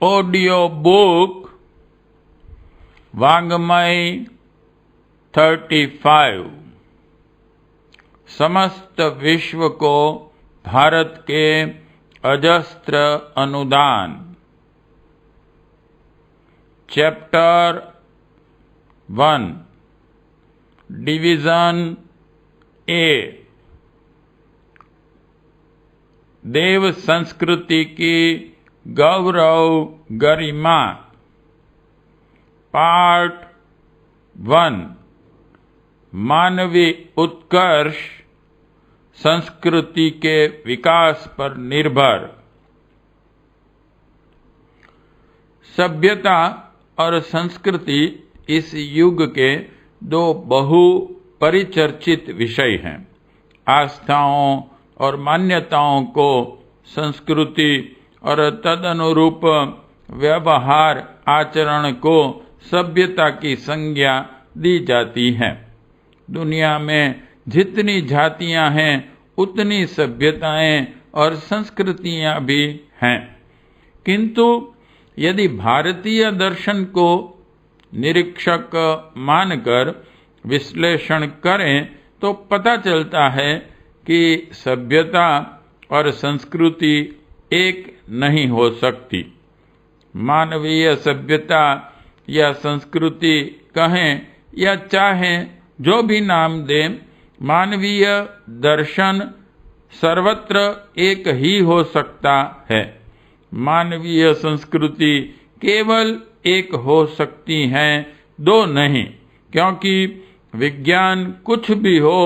Audio book वाङ्मय 35 समस्त विश्व को भारत के अजस्त्र अनुदान। चैप्टर 1 डिवीजन ए देव संस्कृति की गौरव गरिमा। पार्ट 1 मानवीय उत्कर्ष संस्कृति के विकास पर निर्भर। सभ्यता और संस्कृति इस युग के दो बहु परिचर्चित विषय हैं। आस्थाओं और मान्यताओं को संस्कृति और तदनुरूप व्यवहार आचरण को सभ्यता की संज्ञा दी जाती है। दुनिया में जितनी जातियां हैं उतनी सभ्यताएं और संस्कृतियां भी हैं, किंतु यदि भारतीय दर्शन को निरीक्षक मानकर विश्लेषण करें तो पता चलता है कि सभ्यता और संस्कृति एक नहीं हो सकती। मानवीय सभ्यता या संस्कृति कहें या चाहें जो भी नाम दें, मानवीय दर्शन सर्वत्र एक ही हो सकता है। मानवीय संस्कृति केवल एक हो सकती है, दो नहीं, क्योंकि विज्ञान कुछ भी हो,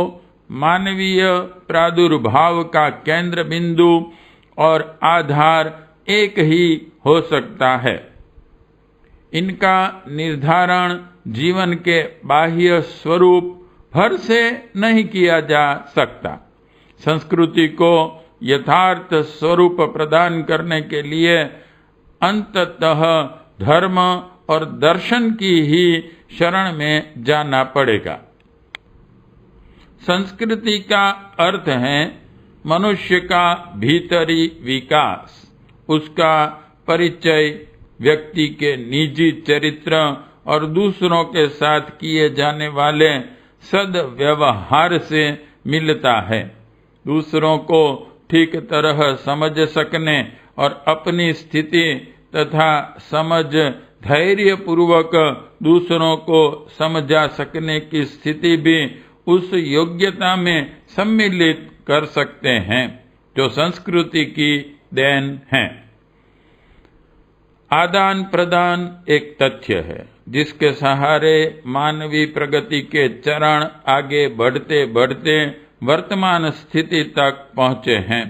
मानवीय प्रादुर्भाव का केंद्र बिंदु और आधार एक ही हो सकता है। इनका निर्धारण जीवन के बाह्य स्वरूप भर से नहीं किया जा सकता। संस्कृति को यथार्थ स्वरूप प्रदान करने के लिए अंततः धर्म और दर्शन की ही शरण में जाना पड़ेगा। संस्कृति का अर्थ है मनुष्य का भीतरी विकास, उसका परिचय व्यक्ति के निजी चरित्र और दूसरों के साथ किए जाने वाले सद्व्यवहार से मिलता है। दूसरों को ठीक तरह समझ सकने और अपनी स्थिति तथा समझ धैर्य पूर्वक दूसरों को समझा सकने की स्थिति भी उस योग्यता में सम्मिलित कर सकते हैं जो संस्कृति की देन है। आदान प्रदान एक तथ्य है जिसके सहारे मानवीय प्रगति के चरण आगे बढ़ते बढ़ते वर्तमान स्थिति तक पहुंचे हैं।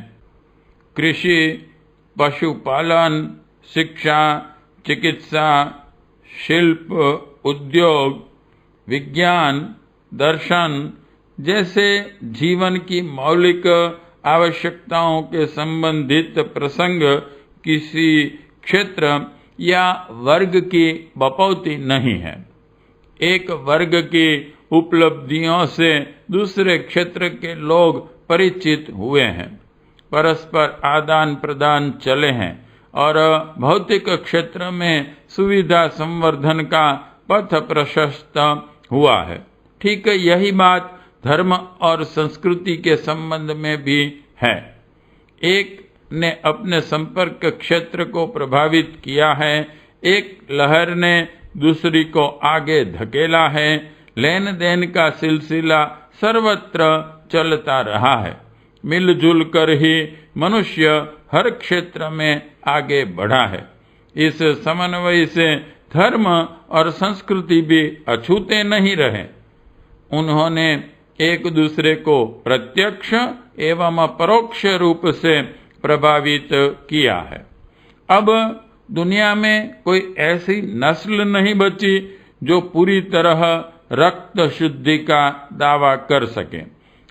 कृषि, पशुपालन, शिक्षा, चिकित्सा, शिल्प, उद्योग, विज्ञान, दर्शन जैसे जीवन की मौलिक आवश्यकताओं के संबंधित प्रसंग किसी क्षेत्र या वर्ग की बपौती नहीं है। एक वर्ग की उपलब्धियों से दूसरे क्षेत्र के लोग परिचित हुए हैं, परस्पर आदान प्रदान चले हैं और भौतिक क्षेत्र में सुविधा संवर्धन का पथ प्रशस्त हुआ है। ठीक यही बात धर्म और संस्कृति के संबंध में भी है। एक ने अपने संपर्क क्षेत्र को प्रभावित किया है, एक लहर ने दूसरी को आगे धकेला है। लेन देन का सिलसिला सर्वत्र चलता रहा है। मिलजुल कर ही मनुष्य हर क्षेत्र में आगे बढ़ा है। इस समन्वय से धर्म और संस्कृति भी अछूते नहीं रहे। उन्होंने एक दूसरे को प्रत्यक्ष एवं परोक्ष रूप से प्रभावित किया है। अब दुनिया में कोई ऐसी नस्ल नहीं बची जो पूरी तरह रक्त शुद्धि का दावा कर सके।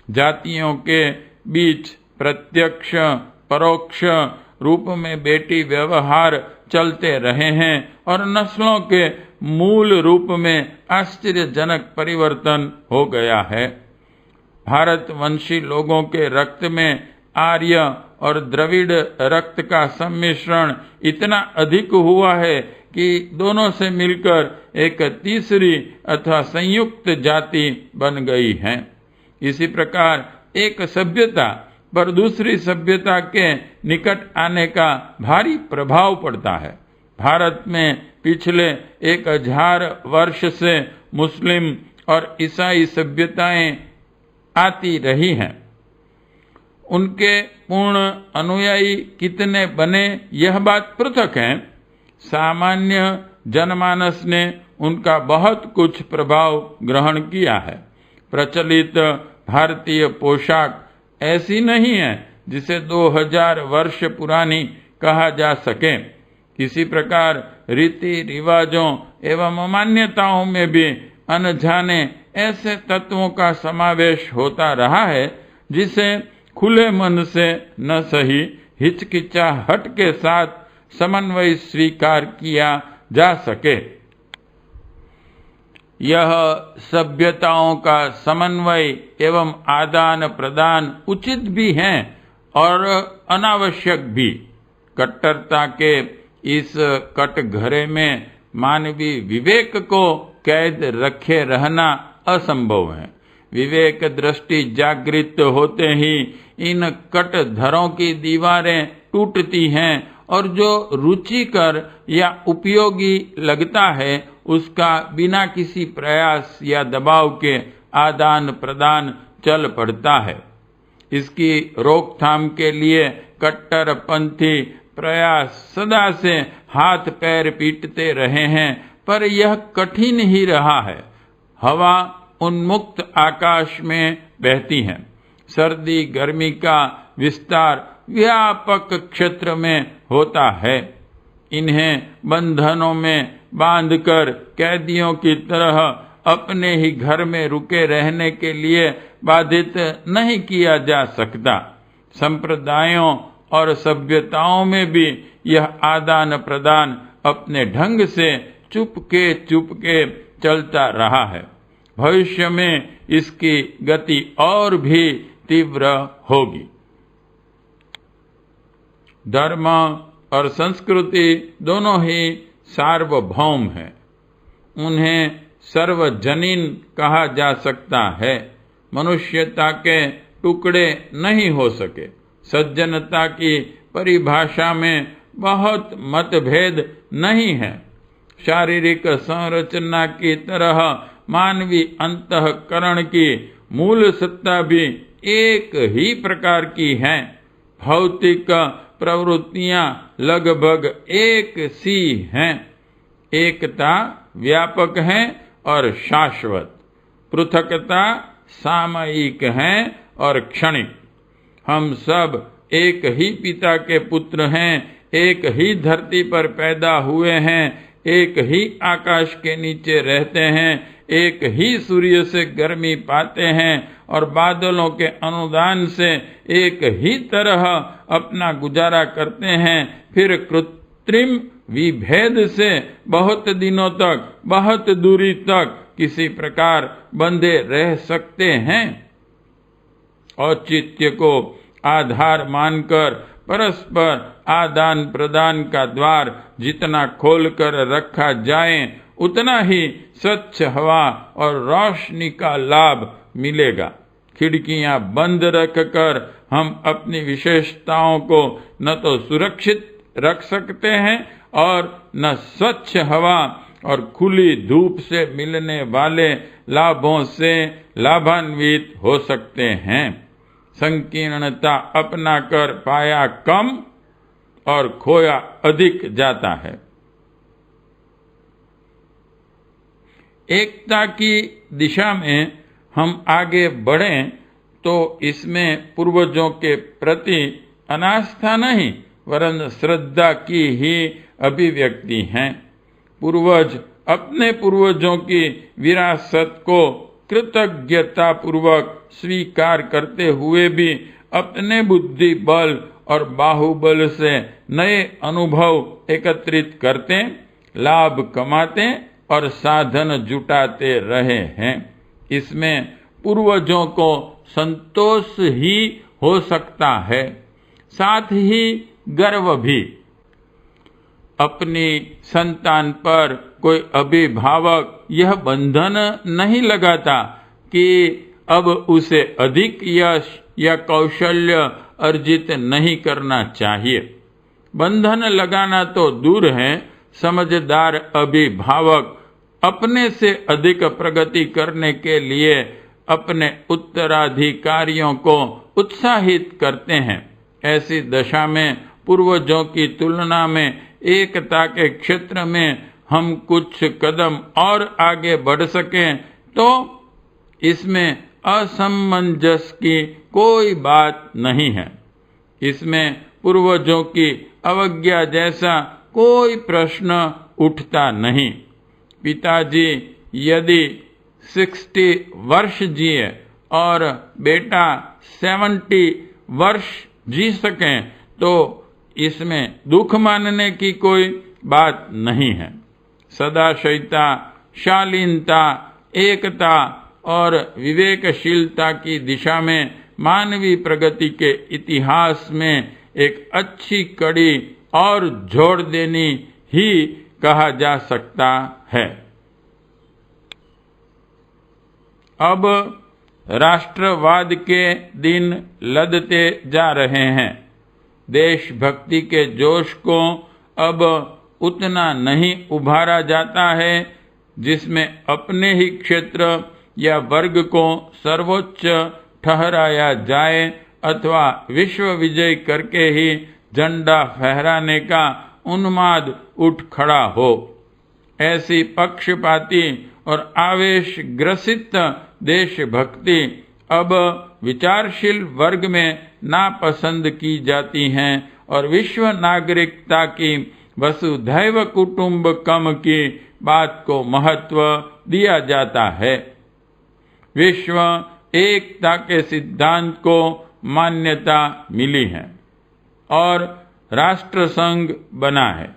जातियों के बीच प्रत्यक्ष परोक्ष रूप में बेटी व्यवहार चलते रहे हैं और नस्लों के मूल रूप में आश्चर्यजनक परिवर्तन हो गया है। भारतवंशी लोगों के रक्त में आर्य और द्रविड़ रक्त का सम्मिश्रण इतना अधिक हुआ है कि दोनों से मिलकर एक तीसरी अथवा संयुक्त जाति बन गई है। इसी प्रकार एक सभ्यता पर दूसरी सभ्यता के निकट आने का भारी प्रभाव पड़ता है। भारत में पिछले 1000 वर्ष से मुस्लिम और ईसाई सभ्यताएं आती रही हैं। उनके पूर्ण अनुयायी कितने बने यह बात पृथक है। सामान्य जनमानस ने उनका बहुत कुछ प्रभाव ग्रहण किया है। प्रचलित भारतीय पोशाक ऐसी नहीं है जिसे 2000 वर्ष पुरानी कहा जा सके। इसी प्रकार रीति रिवाजों एवं मान्यताओं में भी अनजाने ऐसे तत्वों का समावेश होता रहा है जिसे खुले मन से न सही हिचकिचाहट के साथ समन्वय स्वीकार किया जा सके। यह सभ्यताओं का समन्वय एवं आदान प्रदान उचित भी है और अनावश्यक भी। कट्टरता के इस कटघरे में मानवीय विवेक को कैद रखे रहना असंभव है। विवेक दृष्टि जागृत होते ही इन कटघरों की दीवारें टूटती हैं और जो रुचिकर या उपयोगी लगता है उसका बिना किसी प्रयास या दबाव के आदान प्रदान चल पड़ता है। इसकी रोकथाम के लिए कट्टरपंथी प्रयास सदा से हाथ पैर पीटते रहे हैं, पर यह कठिन ही रहा है। हवा उन्मुक्त आकाश में बहती है। सर्दी गर्मी का विस्तार व्यापक क्षेत्र में होता है। इन्हें बंधनों में बांधकर कैदियों की तरह अपने ही घर में रुके रहने के लिए बाधित नहीं किया जा सकता। संप्रदायों और सभ्यताओं में भी यह आदान प्रदान अपने ढंग से चुपके चलता रहा है। भविष्य में इसकी गति और भी तीव्र होगी। धर्म और संस्कृति दोनों ही सार्वभौम हैं। उन्हें सर्वजनीन कहा जा सकता है। मनुष्यता के टुकड़े नहीं हो सके। सज्जनता की परिभाषा में बहुत मतभेद नहीं है। शारीरिक संरचना की तरह मानवीय अंतःकरण की मूल सत्ता भी एक ही प्रकार की है। भौतिक प्रवृत्तियां लगभग एक सी हैं। एकता व्यापक है और शाश्वत, पृथकता सामयिक है और क्षणिक। हम सब एक ही पिता के पुत्र हैं, एक ही धरती पर पैदा हुए हैं, एक ही आकाश के नीचे रहते हैं, एक ही सूर्य से गर्मी पाते हैं और बादलों के अनुदान से एक ही तरह अपना गुजारा करते हैं। फिर कृत्रिम विभेद से बहुत दिनों तक, बहुत दूरी तक किसी प्रकार बंधे रह सकते हैं। औचित्य को आधार मानकर परस्पर आदान प्रदान का द्वार जितना खोलकर रखा जाए उतना ही स्वच्छ हवा और रोशनी का लाभ मिलेगा। खिड़कियां बंद रखकर हम अपनी विशेषताओं को न तो सुरक्षित रख सकते हैं और न स्वच्छ हवा और खुली धूप से मिलने वाले लाभों से लाभान्वित हो सकते हैं। संकीर्णता अपना कर पाया कम और खोया अधिक जाता है। एकता की दिशा में हम आगे बढ़ें तो इसमें पूर्वजों के प्रति अनास्था नहीं वरन श्रद्धा की ही अभिव्यक्ति है। पूर्वज अपने पूर्वजों की विरासत को कृतज्ञता पूर्वक स्वीकार करते हुए भी अपने बुद्धि बल और बाहुबल से नए अनुभव एकत्रित करते, लाभ कमाते और साधन जुटाते रहे हैं। इसमें पूर्वजों को संतोष ही हो सकता है। साथ ही गर्व भी। अपनी संतान पर कोई अभिभावक यह बंधन नहीं लगाता कि अब उसे अधिक यश या कौशल्य अर्जित नहीं करना चाहिए। बंधन लगाना तो दूर है, समझदार अभिभावक अपने से अधिक प्रगति करने के लिए अपने उत्तराधिकारियों को उत्साहित करते हैं। ऐसी दशा में पूर्वजों की तुलना में एकता के क्षेत्र में हम कुछ कदम और आगे बढ़ सकें तो इसमें असमंजस की कोई बात नहीं है। इसमें पूर्वजों की अवज्ञा जैसा कोई प्रश्न उठता नहीं। पिताजी यदि 60 वर्ष जिए और बेटा 70 वर्ष जी सकें तो इसमें दुख मानने की कोई बात नहीं है। सदाशयता, शालीनता, एकता और विवेकशीलता की दिशा में मानवीय प्रगति के इतिहास में एक अच्छी कड़ी और जोड़ देनी ही कहा जा सकता है। अब राष्ट्रवाद के दिन लदते जा रहे हैं। देशभक्ति के जोश को अब उतना नहीं उभारा जाता है जिसमें अपने ही क्षेत्र या वर्ग को सर्वोच्च ठहराया जाए अथवा विश्व विजय करके ही झंडा फहराने का उन्माद उठ खड़ा हो। ऐसी पक्षपाती और आवेश ग्रसित देशभक्ति अब विचारशील वर्ग में नापसंद की जाती हैं और विश्व नागरिकता की वसुधैव कुटुंबकम की बात को महत्व दिया जाता है। विश्व एकता के सिद्धांत को मान्यता मिली है और राष्ट्रसंघ बना है।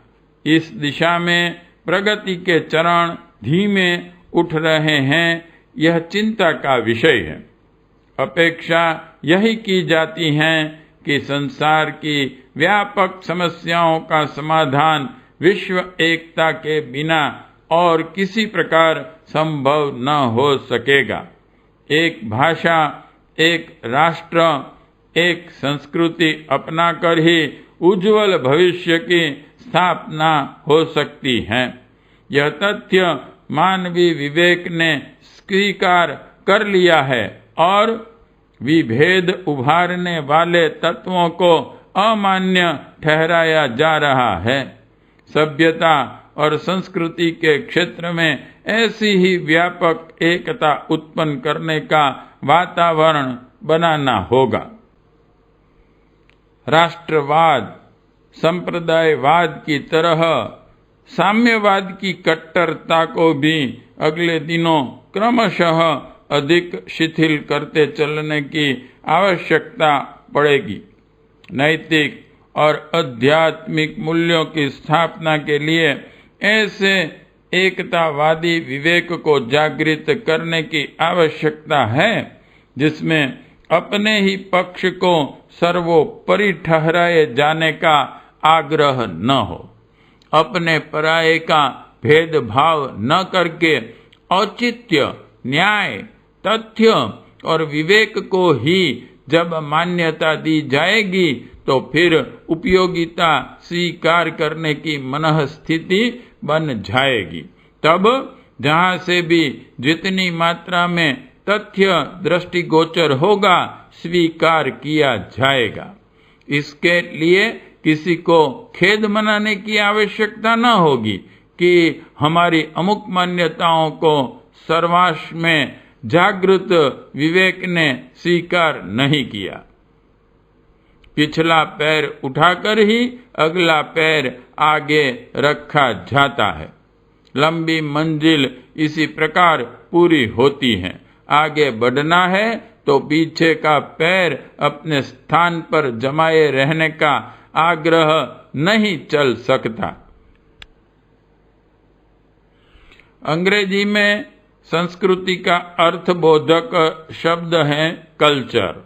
इस दिशा में प्रगति के चरण धीमे उठ रहे हैं, यह चिंता का विषय है। अपेक्षा यही की जाती है कि संसार की व्यापक समस्याओं का समाधान विश्व एकता के बिना और किसी प्रकार संभव न हो सकेगा। एक भाषा, एक राष्ट्र, एक संस्कृति अपनाकर ही उज्जवल भविष्य की स्थापना हो सकती है। यह तथ्य मानवीय विवेक ने स्वीकार कर लिया है और विभेद उभारने वाले तत्वों को अमान्य ठहराया जा रहा है। सभ्यता और संस्कृति के क्षेत्र में ऐसी ही व्यापक एकता उत्पन्न करने का वातावरण बनाना होगा। राष्ट्रवाद संप्रदायवाद की तरह साम्यवाद की कट्टरता को भी अगले दिनों क्रमशः अधिक शिथिल करते चलने की आवश्यकता पड़ेगी। नैतिक और आध्यात्मिक मूल्यों की स्थापना के लिए ऐसे एकतावादी विवेक को जागृत करने की आवश्यकता है जिसमें अपने ही पक्ष को सर्वोपरि ठहराए जाने का आग्रह न हो। अपने पराये का भेदभाव न करके औचित्य, न्याय, तथ्य और विवेक को ही जब मान्यता दी जाएगी तो फिर उपयोगिता स्वीकार करने की मनःस्थिति बन जाएगी। तब जहाँ से भी जितनी मात्रा में तथ्य दृष्टिगोचर होगा स्वीकार किया जाएगा। इसके लिए किसी को खेद मनाने की आवश्यकता न होगी कि हमारी अमुक मान्यताओं को सर्वांश में जागृत विवेक ने स्वीकार नहीं किया। पिछला पैर उठाकर ही अगला पैर आगे रखा जाता है। लंबी मंजिल इसी प्रकार पूरी होती है। आगे बढ़ना है तो पीछे का पैर अपने स्थान पर जमाए रहने का आग्रह नहीं चल सकता। अंग्रेजी में संस्कृति का अर्थबोधक शब्द है कल्चर।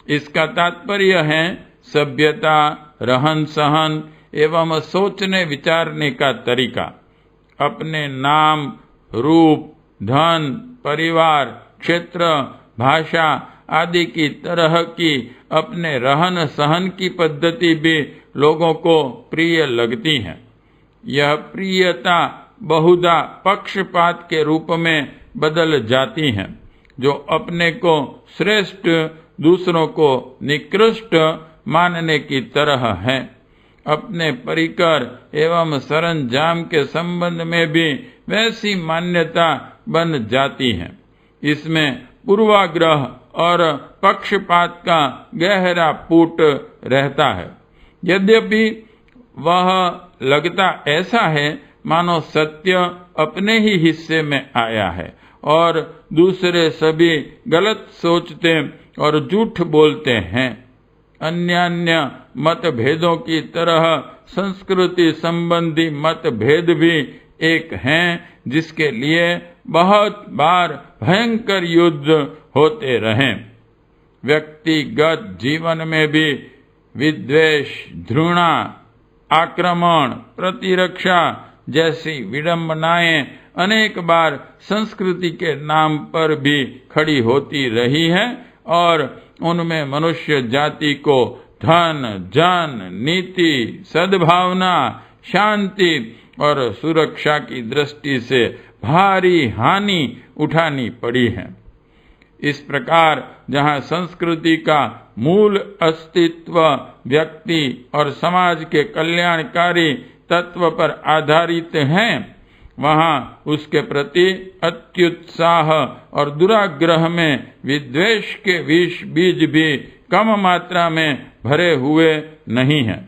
इसका तात्पर्य है सभ्यता, रहन सहन एवं सोचने विचारने का तरीका, अपने नाम, रूप, धन, परिवार, क्षेत्र, भाषा आदि की तरह की अपने रहन सहन की पद्धति भी लोगों को प्रिय लगती है। यह प्रियता बहुधा पक्षपात के रूप में बदल जाती है, जो अपने को श्रेष्ठ, दूसरों को निकृष्ट मानने की तरह है। अपने परिकर एवं सरंजाम के संबंध में भी वैसी मान्यता बन जाती है। इसमें पूर्वाग्रह और पक्षपात का गहरा पुट रहता है। यद्यपि वह लगता ऐसा है मानो सत्य अपने ही हिस्से में आया है और दूसरे सभी गलत सोचते और झूठ बोलते हैं। अन्यान्य मतभेदों की तरह संस्कृति संबंधी मतभेद भी एक हैं, जिसके लिए बहुत बार भयंकर युद्ध होते रहे। व्यक्तिगत जीवन में भी विद्वेष, घृणा, आक्रमण, प्रतिरक्षा जैसी विडंबनाएं अनेक बार संस्कृति के नाम पर भी खड़ी होती रही है और उनमें मनुष्य जाति को धन, जन, नीति, सद्भावना, शांति और सुरक्षा की दृष्टि से भारी हानि उठानी पड़ी है। इस प्रकार जहाँ संस्कृति का मूल अस्तित्व व्यक्ति और समाज के कल्याणकारी तत्व पर आधारित है, वहाँ उसके प्रति अत्युत्साह और दुराग्रह में विद्वेष के विष बीज भी कम मात्रा में भरे हुए नहीं हैं।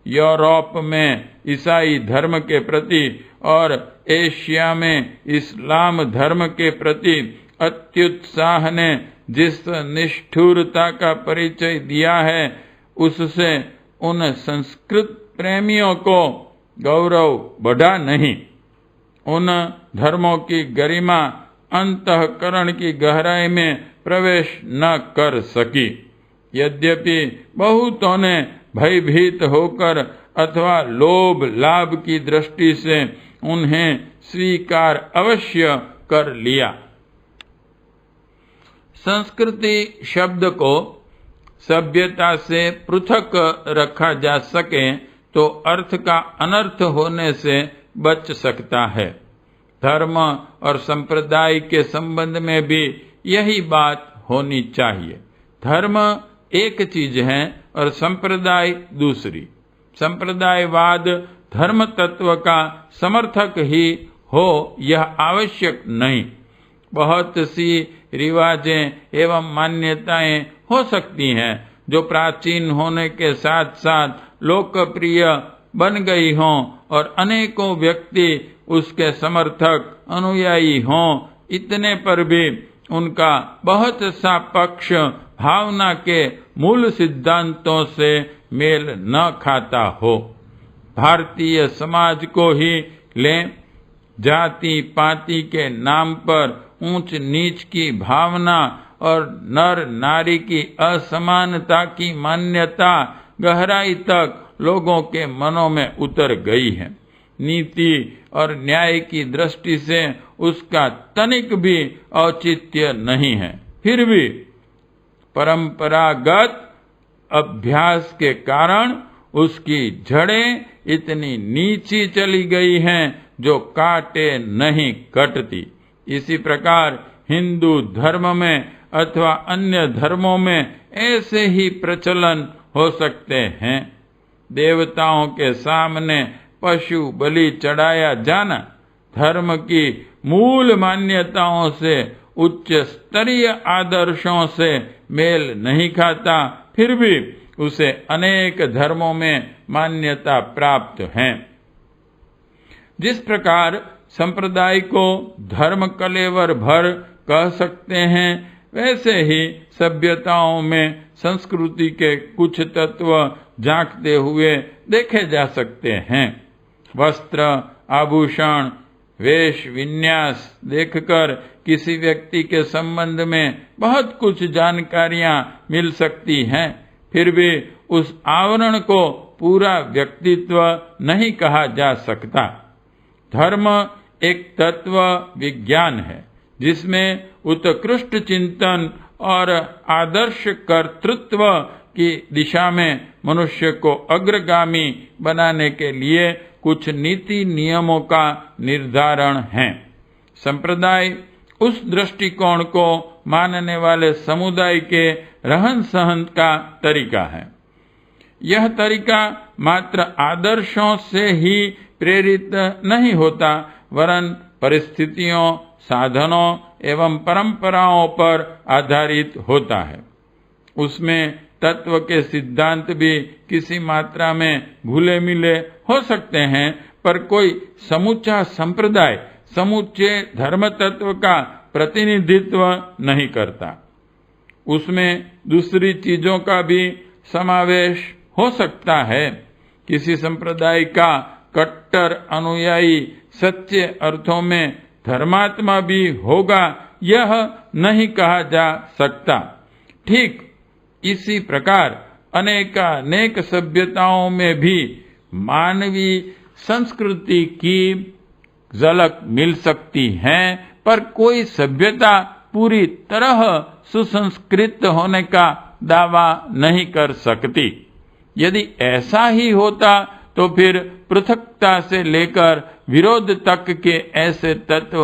यूरोप में ईसाई धर्म के प्रति और एशिया में इस्लाम धर्म के प्रति अत्युत्साह ने जिस निष्ठुरता का परिचय दिया है, उससे उन संस्कृत प्रेमियों को गौरव बढ़ा नहीं। उन धर्मों की गरिमा अंतःकरण की गहराई में प्रवेश न कर सकी। यद्यपि बहुतों ने भयभीत होकर अथवा लोभ लाभ की दृष्टि से उन्हें स्वीकार अवश्य कर लिया। संस्कृति शब्द को सभ्यता से पृथक रखा जा सके तो अर्थ का अनर्थ होने से बच सकता है। धर्म और संप्रदाय के संबंध में भी यही बात होनी चाहिए। धर्म एक चीज है और संप्रदाय दूसरी। संप्रदायवाद धर्म तत्व का समर्थक ही हो यह आवश्यक नहीं। बहुत सी रिवाजें एवं मान्यताएं हो सकती हैं जो प्राचीन होने के साथ साथ लोकप्रिय बन गई हों और अनेकों व्यक्ति उसके समर्थक अनुयायी हों, इतने पर भी उनका बहुत सा पक्ष भावना के मूल सिद्धांतों से मेल न खाता हो। भारतीय समाज को ही लें, जाति पाति के नाम पर ऊंच नीच की भावना और नर नारी की असमानता की मान्यता गहराई तक लोगों के मनों में उतर गई है। नीति और न्याय की दृष्टि से उसका तनिक भी औचित्य नहीं है। फिर भी परंपरागत अभ्यास के कारण उसकी जड़ें इतनी नीची चली गई हैं जो काटे नहीं कटती। इसी प्रकार हिंदू धर्म में अथवा अन्य धर्मों में ऐसे ही प्रचलन हो सकते हैं। देवताओं के सामने पशु बलि चढ़ाया जाना धर्म की मूल मान्यताओं से, उच्च स्तरीय आदर्शों से मेल नहीं खाता, फिर भी उसे अनेक धर्मों में मान्यता प्राप्त है। जिस प्रकार संप्रदाय को धर्म कलेवर भर कह सकते हैं, वैसे ही सभ्यताओं में संस्कृति के कुछ तत्व झांकते हुए देखे जा सकते हैं। वस्त्र, आभूषण, वेश विन्यास देखकर किसी व्यक्ति के संबंध में बहुत कुछ जानकारियां मिल सकती हैं, फिर भी उस आवरण को पूरा व्यक्तित्व नहीं कहा जा सकता। धर्म एक तत्व विज्ञान है जिसमें उत्कृष्ट चिंतन और आदर्श कर्तृत्व की दिशा में मनुष्य को अग्रगामी बनाने के लिए कुछ नीति नियमों का निर्धारण है। संप्रदाय उस दृष्टिकोण को मानने वाले समुदाय के रहन सहन का तरीका है। यह तरीका मात्र आदर्शों से ही प्रेरित नहीं होता, वरन परिस्थितियों, साधनों एवं परंपराओं पर आधारित होता है। उसमें तत्व के सिद्धांत भी किसी मात्रा में घुले मिले हो सकते हैं, पर कोई समूचा संप्रदाय समूचे धर्म तत्व का प्रतिनिधित्व नहीं करता। उसमें दूसरी चीजों का भी समावेश हो सकता है। किसी संप्रदाय का कट्टर अनुयायी सच्चे अर्थों में धर्मात्मा भी होगा, यह नहीं कहा जा सकता। ठीक इसी प्रकार अनेक सभ्यताओं में भी मानवीय संस्कृति की झलक मिल सकती है, पर कोई सभ्यता पूरी तरह सुसंस्कृत होने का दावा नहीं कर सकती। यदि ऐसा ही होता तो फिर पृथकता से लेकर विरोध तक के ऐसे तत्व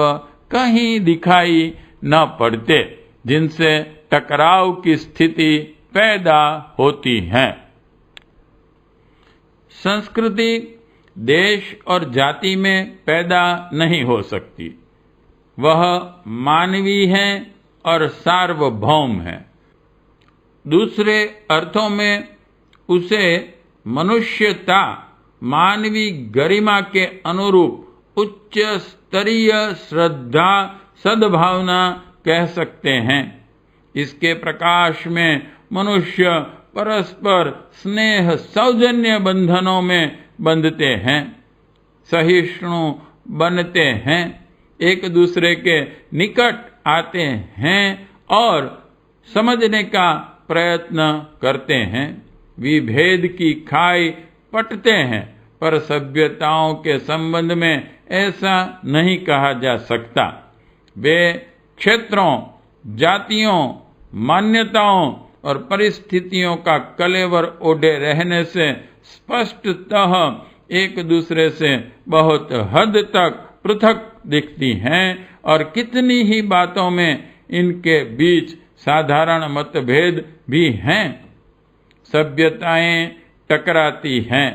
कहीं दिखाई न पड़ते जिनसे टकराव की स्थिति पैदा होती है। संस्कृति देश और जाति में पैदा नहीं हो सकती। वह मानवीय है और सार्वभौम है। दूसरे अर्थों में उसे मनुष्यता, मानवीय गरिमा के अनुरूप उच्च स्तरीय श्रद्धा, सद्भावना कह सकते हैं। इसके प्रकाश में मनुष्य परस्पर स्नेह सौजन्य बंधनों में बंधते हैं, सहिष्णु बनते हैं, एक दूसरे के निकट आते हैं और समझने का प्रयत्न करते हैं। विभेद की खाई पटते हैं, पर सभ्यताओं के संबंध में ऐसा नहीं कहा जा सकता। वे क्षेत्रों, जातियों, मान्यताओं और परिस्थितियों का कलेवर ओढ़े रहने से स्पष्टतः एक दूसरे से बहुत हद तक पृथक दिखती हैं और कितनी ही बातों में इनके बीच साधारण मतभेद भी हैं। सभ्यताएं टकराती हैं।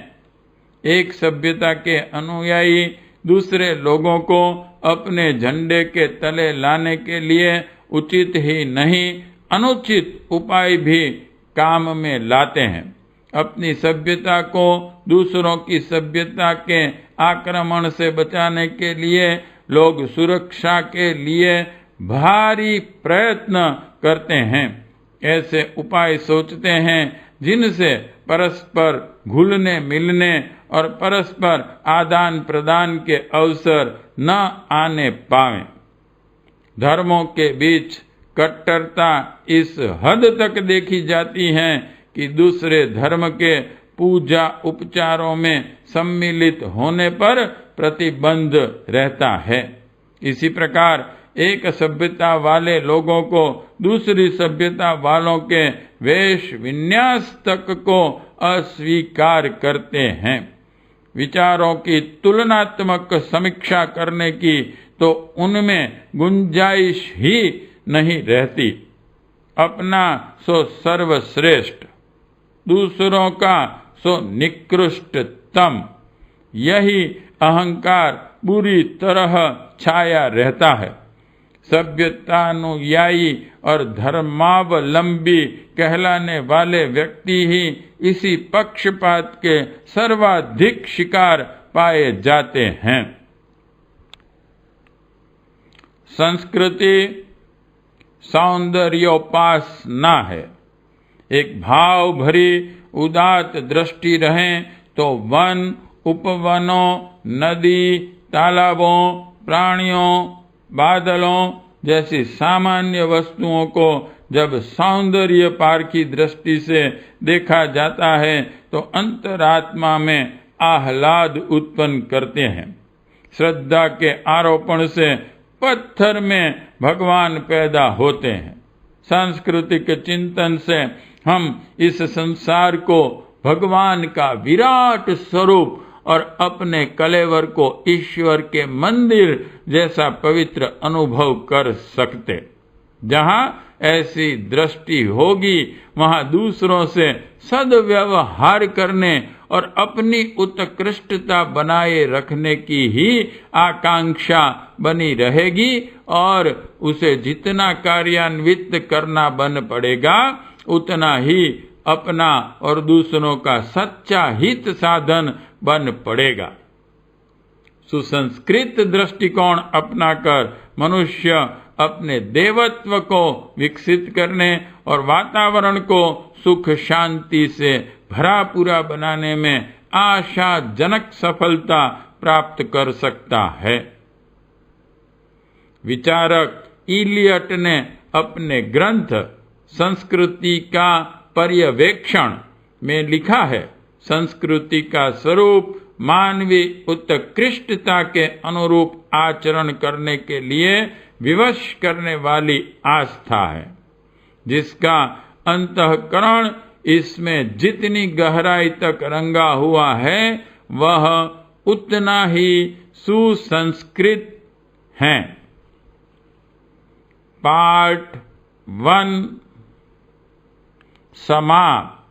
एक सभ्यता के अनुयायी दूसरे लोगों को अपने झंडे के तले लाने के लिए उचित ही नहीं, अनुचित उपाय भी काम में लाते हैं। अपनी सभ्यता को दूसरों की सभ्यता के आक्रमण से बचाने के लिए लोग सुरक्षा के लिए भारी प्रयत्न करते हैं। ऐसे उपाय सोचते हैं जिनसे परस्पर घुलने मिलने और परस्पर आदान प्रदान के अवसर न आने पावें। धर्मों के बीच कट्टरता इस हद तक देखी जाती है कि दूसरे धर्म के पूजा उपचारों में सम्मिलित होने पर प्रतिबंध रहता है। इसी प्रकार एक सभ्यता वाले लोगों को दूसरी सभ्यता वालों के वेश विन्यास तक को अस्वीकार करते हैं। विचारों की तुलनात्मक समीक्षा करने की तो उनमें गुंजाइश ही नहीं रहती। अपना सो सर्वश्रेष्ठ, दूसरों का सो निकृष्टतम, यही अहंकार बुरी तरह छाया रहता है। सभ्यतानुयायी और धर्मावलंबी कहलाने वाले व्यक्ति ही इसी पक्षपात के सर्वाधिक शिकार पाए जाते हैं। संस्कृति सौंदर्योपासना है। एक भाव भरी उदात्त दृष्टि रहे तो वन, उपवनों, नदी, तालाबों, प्राणियों, बादलों जैसी सामान्य वस्तुओं को जब सौंदर्य पारखी दृष्टि से देखा जाता है तो अंतरात्मा में आह्लाद उत्पन्न करते हैं। श्रद्धा के आरोपण से पत्थर में भगवान पैदा होते हैं। सांस्कृतिक चिंतन से हम इस संसार को भगवान का विराट स्वरूप और अपने कलेवर को ईश्वर के मंदिर जैसा पवित्र अनुभव कर सकते। जहां ऐसी दृष्टि होगी वहां दूसरों से सद्व्यवहार करने और अपनी उत्कृष्टता बनाए रखने की ही आकांक्षा बनी रहेगी और उसे जितना कार्यान्वित करना बन पड़ेगा उतना ही अपना और दूसरों का सच्चा हित साधन बन पड़ेगा। सुसंस्कृत दृष्टिकोण अपनाकर मनुष्य अपने देवत्व को विकसित करने और वातावरण को सुख शांति से भरा पूरा बनाने में आशाजनक सफलता प्राप्त कर सकता है। विचारक इलियट ने अपने ग्रंथ संस्कृति का पर्यवेक्षण में लिखा है, संस्कृति का स्वरूप मानवीय उत्कृष्टता के अनुरूप आचरण करने के लिए विवश करने वाली आस्था है, जिसका अंतःकरण इसमें जितनी गहराई तक रंगा हुआ है वह उतना ही सुसंस्कृत है। पार्ट 1 समाप्त।